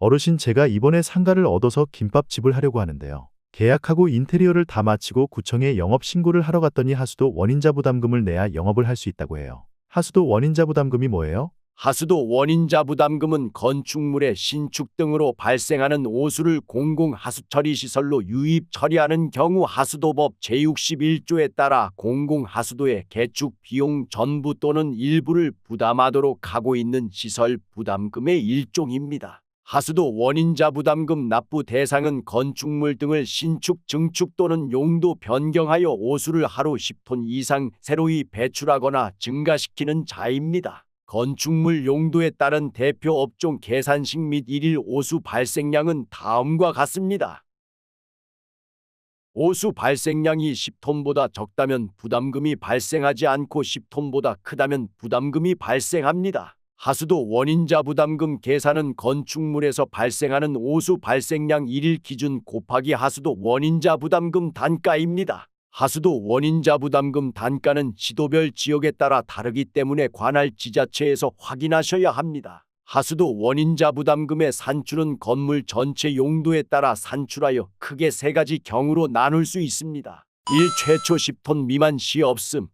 어르신, 제가 이번에 상가를 얻어서 김밥집을 하려고 하는데요. 계약하고 인테리어를 다 마치고 구청에 영업 신고를 하러 갔더니 하수도 원인자 부담금을 내야 영업을 할 수 있다고 해요. 하수도 원인자 부담금이 뭐예요? 하수도 원인자 부담금은 건축물의 신축 등으로 발생하는 오수를 공공하수처리시설로 유입 처리하는 경우 하수도법 제61조에 따라 공공하수도의 개축 비용 전부 또는 일부를 부담하도록 하고 있는 시설 부담금의 일종입니다. 하수도 원인자 부담금 납부 대상은 건축물 등을 신축, 증축 또는 용도 변경하여 오수를 하루 10톤 이상 새로이 배출하거나 증가시키는 자입니다. 건축물 용도에 따른 대표 업종 계산식 및 일일 오수 발생량은 다음과 같습니다. 오수 발생량이 10톤보다 적다면 부담금이 발생하지 않고 10톤보다 크다면 부담금이 발생합니다. 하수도 원인자 부담금 계산은 건축물에서 발생하는 오수 발생량 1일 기준 곱하기 하수도 원인자 부담금 단가입니다. 하수도 원인자 부담금 단가는 시도별 지역에 따라 다르기 때문에 관할 지자체에서 확인하셔야 합니다. 하수도 원인자 부담금의 산출은 건물 전체 용도에 따라 산출하여 크게 세 가지 경우로 나눌 수 있습니다. 1. 최초 10톤 미만 시 없음. 2.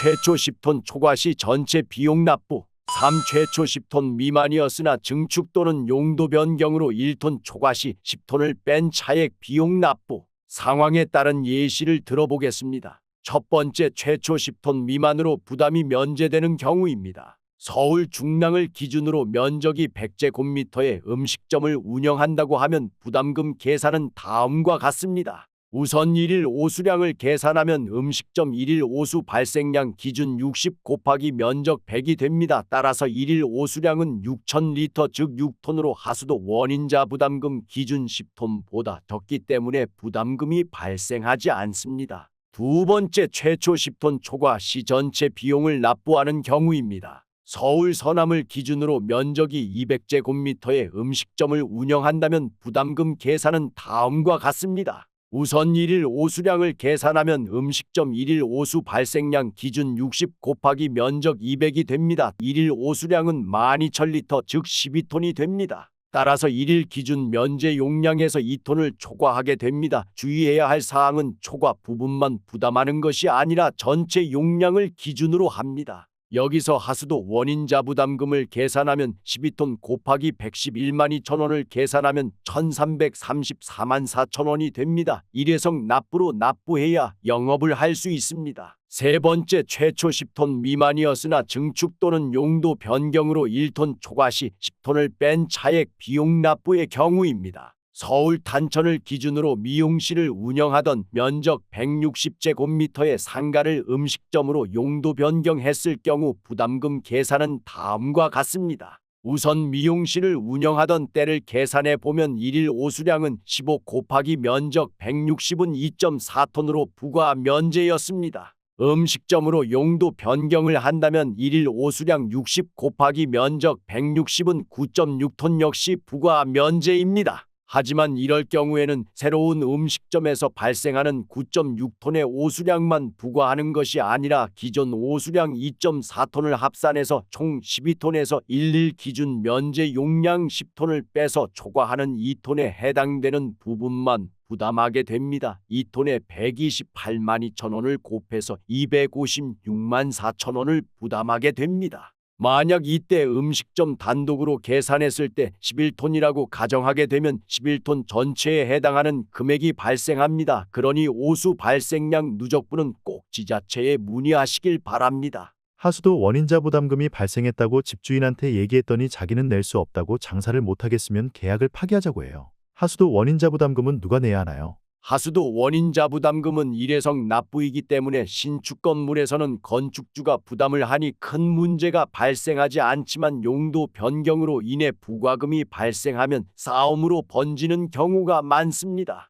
최초 10톤 초과 시 전체 비용 납부. 3. 최초 10톤 미만이었으나 증축 또는 용도 변경으로 1톤 초과 시 10톤을 뺀 차액 비용 납부. 상황에 따른 예시를 들어보겠습니다. 첫 번째, 최초 10톤 미만으로 부담이 면제되는 경우입니다. 서울 중랑을 기준으로 면적이 100제곱미터의 음식점을 운영한다고 하면 부담금 계산은 다음과 같습니다. 우선 1일 오수량을 계산하면 음식점 1일 오수 발생량 기준 60 곱하기 면적 100이 됩니다. 따라서 1일 오수량은 6,000리터 즉 6톤으로 하수도 원인자 부담금 기준 10톤보다 적기 때문에 부담금이 발생하지 않습니다. 두 번째, 최초 10톤 초과 시 전체 비용을 납부하는 경우입니다. 서울 서남을 기준으로 면적이 200제곱미터의 음식점을 운영한다면 부담금 계산은 다음과 같습니다. 우선 1일 오수량을 계산하면 음식점 1일 오수 발생량 기준 60 곱하기 면적 200이 됩니다. 1일 오수량은 12,000리터 즉 12톤이 됩니다. 따라서 1일 기준 면제 용량에서 2톤을 초과하게 됩니다. 주의해야 할 사항은 초과 부분만 부담하는 것이 아니라 전체 용량을 기준으로 합니다. 여기서 하수도 원인자 부담금을 계산하면 12톤 곱하기 111만 2천원을 계산하면 1,334만 4천원이 됩니다. 일회성 납부로 납부해야 영업을 할 수 있습니다. 세 번째, 최초 10톤 미만이었으나 증축 또는 용도 변경으로 1톤 초과 시 10톤을 뺀 차액 비용 납부의 경우입니다. 서울 단천을 기준으로 미용실을 운영하던 면적 160제곱미터의 상가를 음식점으로 용도 변경했을 경우 부담금 계산은 다음과 같습니다. 우선 미용실을 운영하던 때를 계산해 보면 1일 오수량은 15 곱하기 면적 160은 2.4톤으로 부과 면제였습니다. 음식점으로 용도 변경을 한다면 1일 오수량 60 곱하기 면적 160은 9.6톤 역시 부과 면제입니다. 하지만 이럴 경우에는 새로운 음식점에서 발생하는 9.6톤의 오수량만 부과하는 것이 아니라 기존 오수량 2.4톤을 합산해서 총 12톤에서 1일 기준 면제 용량 10톤을 빼서 초과하는 2톤에 해당되는 부분만 부담하게 됩니다. 2톤에 128만 2천원을 곱해서 256만 4천원을 부담하게 됩니다. 만약 이때 음식점 단독으로 계산했을 때 11톤이라고 가정하게 되면 11톤 전체에 해당하는 금액이 발생합니다. 그러니 오수 발생량 누적분은 꼭 지자체에 문의하시길 바랍니다. 하수도 원인자 부담금이 발생했다고 집주인한테 얘기했더니 자기는 낼 수 없다고 장사를 못하겠으면 계약을 파기하자고 해요. 하수도 원인자 부담금은 누가 내야 하나요? 하수도 원인자 부담금은 일회성 납부이기 때문에 신축 건물에서는 건축주가 부담을 하니 큰 문제가 발생하지 않지만 용도 변경으로 인해 부과금이 발생하면 싸움으로 번지는 경우가 많습니다.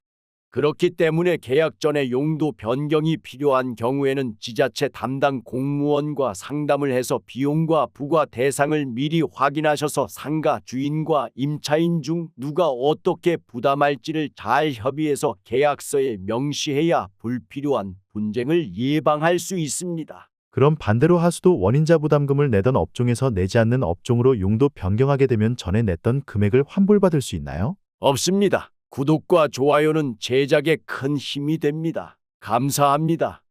그렇기 때문에 계약 전에 용도 변경이 필요한 경우에는 지자체 담당 공무원과 상담을 해서 비용과 부과 대상을 미리 확인하셔서 상가 주인과 임차인 중 누가 어떻게 부담할지를 잘 협의해서 계약서에 명시해야 불필요한 분쟁을 예방할 수 있습니다. 그럼 반대로 하수도 원인자 부담금을 내던 업종에서 내지 않는 업종으로 용도 변경하게 되면 전에 냈던 금액을 환불받을 수 있나요? 없습니다. 구독과 좋아요는 제작에 큰 힘이 됩니다. 감사합니다.